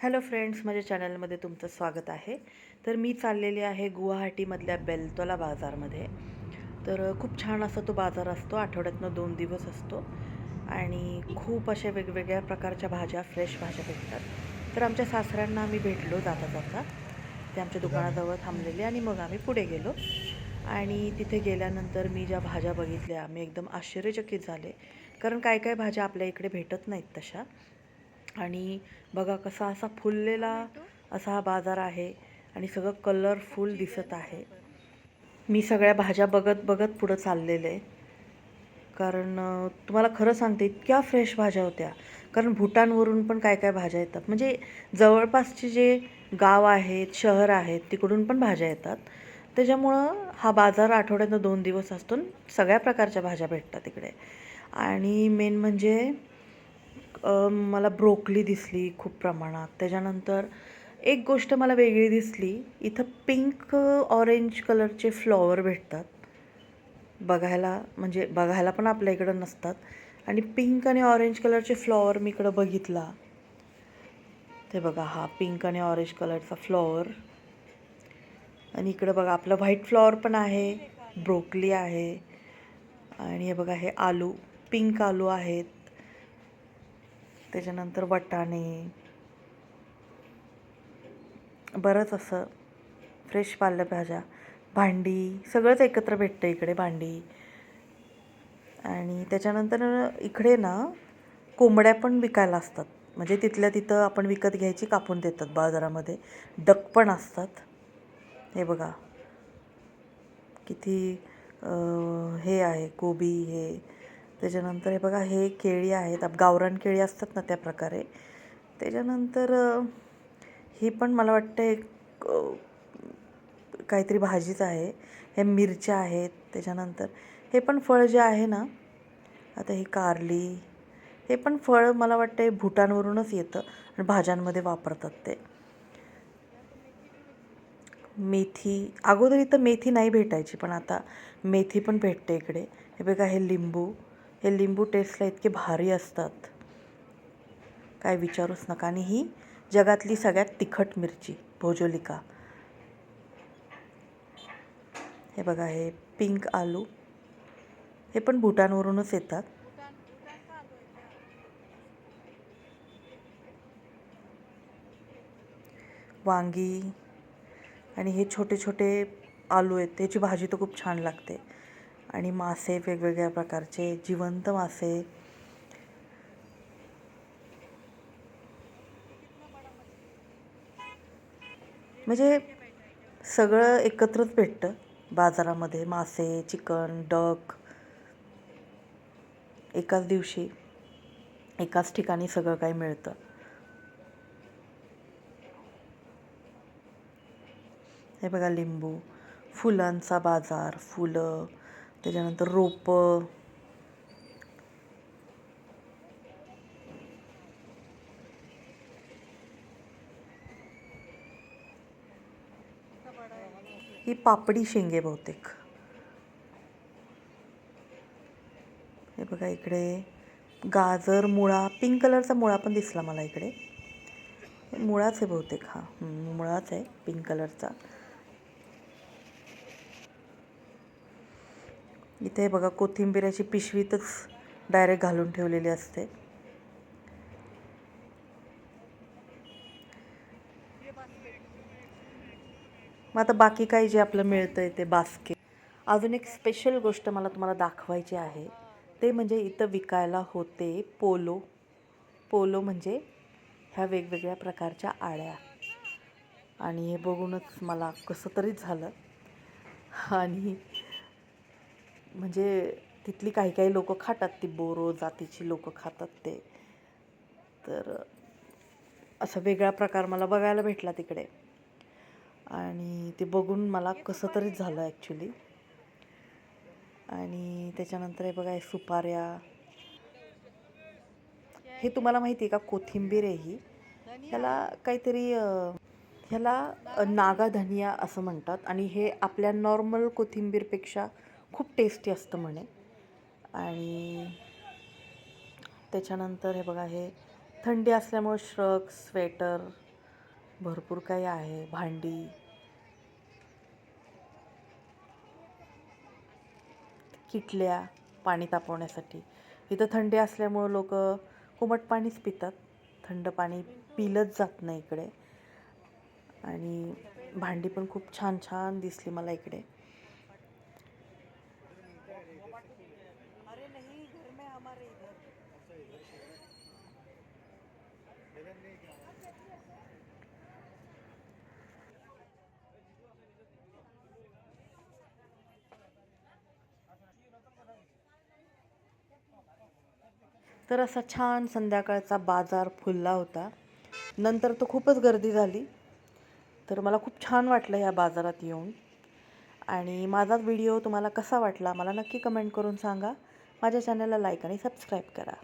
Hello friends, माझ्या चॅनलमध्ये तुमचं स्वागत आहे. तर मी चाललेली आहे गुवाहाटीमधल्या बेलतोला बाजारमध्ये. तर खूप छान असा तो बाजार असतो. आठवड्यातनं 2 दिवस असतो आणि खूप अशा वेगवेगळ्या प्रकारच्या भाज्या, फ्रेश भाज्या भेटतात. तर आमच्या सासऱ्यांना आम्ही भेटलो जाता जाता. ते आमच्या दुकानाजवळ थांबलेले आणि मग आम्ही पुढे गेलो आणि तिथे गेल्यानंतर मी ज्या भाज्या बघितल्या, मी एकदम आश्चर्यचकित झाले. कारण काय काय भाज्या आपल्या इकडे भेटत नाहीत तशा. आणि बघा कसा असा फुललेला असा हा बाजार आहे आणि सगळं कलरफुल दिसत आहे. मी सगळ्या भाज्या बघत बघत पुढं चाललेले, कारण तुम्हाला खरं सांगते इतक्या फ्रेश भाज्या होत्या. कारण भूटानवरून पण काय काय भाज्या येतात, म्हणजे जवळपासचे जे गाव आहेत, शहर आहेत, तिकडून पण भाज्या येतात. त्याच्यामुळं हा बाजार आठवड्यातनं 2 दिवस असतो. सगळ्या प्रकारच्या भाज्या भेटतात इकडे. आणि मेन म्हणजे मला ब्रोकली दिसली खूप प्रमाणात. त्याच्यानंतर एक गोष्ट मला वेगळी दिसली, इथं पिंक ऑरेंज कलरचे फ्लॉवर भेटतात. बघायला पण आपल्या इकडं नसतात आणि पिंक आणि ऑरेंज कलरचे फ्लॉवर मी इकडं बघितला. ते बघा, हा पिंक आणि ऑरेंज कलरचा फ्लॉवर. आणि इकडं बघा आपलं व्हाईट फ्लॉवर पण आहे, ब्रोकली आहे आणि हे बघा हे आलू, पिंक आलू आहेत. त्याच्यानंतर वाटाणे, बरंच असं फ्रेश पालेभाज्या, भांडी, सगळंच एकत्र भेटतं इकडे, भांडी. आणि त्याच्यानंतर इकडे ना कोंबड्या पण विकायला असतात. म्हणजे तिथल्या तिथं आपण विकत घ्यायची, कापून देतात बाजारामध्ये. डक पण असतात. हे बघा किती हे आहे, कोबी हे. त्याच्यानंतर हे बघा हे केळी आहेत, गावरान केळी असतात ना त्या प्रकारे. त्याच्यानंतर ही पण मला वाटतं एक काहीतरी भाजीच आहे. हे मिरच्या आहेत. त्याच्यानंतर हे पण फळ जे आहे ना, आता ही कारली, हे पण फळ मला वाटतं भूटानवरूनच येतं आणि भाज्यांमध्ये वापरतात ते. मेथी, अगोदर इथं मेथी नाही भेटायची, पण आता मेथी पण भेटते इकडे. हे बघा हे लिंबू, हे लिंबू टेस्टला इतके भारी असतात, काय विचारूच नका. आणि ही जगातली सगळ्यात तिखट मिरची, भोजोलिका. हे बघा हे पिंक आलू, हे पण भूटानवरूनच येतात. वांगी आणि हे छोटे छोटे आलू आहेत, त्याची भाजी तर खूप छान लागते. आणि मासे, वेगवेगळ्या प्रकारचे जिवंत मासे. म्हणजे सगळं एकत्रच भेटतं बाजारामध्ये. मासे, चिकन, डक, एकाच दिवशी एकाच ठिकाणी सगळं काही मिळतं. हे बघा लिंबू, फुलांचा बाजार, फुलं, त्याच्यानंतर रोपं. ही पापडी शेंगे बहुतेक. हे बघा इकडे गाजर, मुळा, पिंक कलरचा मुळा पण दिसला मला इकडे. मुळाच आहे बहुतेक, हा मुळाच आहे पिंक कलरचा. इथे बघा कोथिंबिराची पिशवीतच डायरेक्ट घालून ठेवलेली असते. मग आता बाकी काही जे आपलं मिळतं ते बास्केट. अजून एक स्पेशल गोष्ट मला तुम्हाला दाखवायची आहे, ते म्हणजे इथं विकायला होते पोलो. पोलो म्हणजे ह्या वेगवेगळ्या प्रकारच्या आळ्या. आणि हे बघूनच मला कसं तरीच झालं. आणि म्हणजे तिथली काही काही लोकं खातात, ती बोरो जातीची लोकं खातात ते. तर असा वेगळा प्रकार मला बघायला भेटला तिकडे आणि ते बघून मला कसं तरीच झालं ॲक्च्युली. आणि त्याच्यानंतर हे बघा हे सुपाऱ्या. हे तुम्हाला माहिती आहे का, कोथिंबीर आहे ही. ह्याला काहीतरी ह्याला नागा धनिया असं म्हणतात आणि हे आपल्या नॉर्मल कोथिंबीरपेक्षा खूप टेस्टी असतं म्हणे. आणि त्याच्यानंतर हे बघा हे थंडी असल्यामुळे श्रग, स्वेटर, भरपूर काही आहे, भांडी, किटल्या पाणी तापवण्यासाठी. इथं थंडी असल्यामुळं लोक कोमट पाणीच पितात, थंड पाणी पिलंच जात नाही इकडे. आणि भांडी पण खूप छान छान दिसली मला इकडे. तर असा छान संध्याकाळचा बाजार फुलला होता. नंतर तो खूपच गर्दी झाली. तर मला खूप छान वाटलं या बाजारात येऊन. आणि माझा व्हिडिओ तुम्हाला कसा वाटला मला नक्की कमेंट करून सांगा. माझ्या चॅनलला लाईक आणि सबस्क्राईब करा.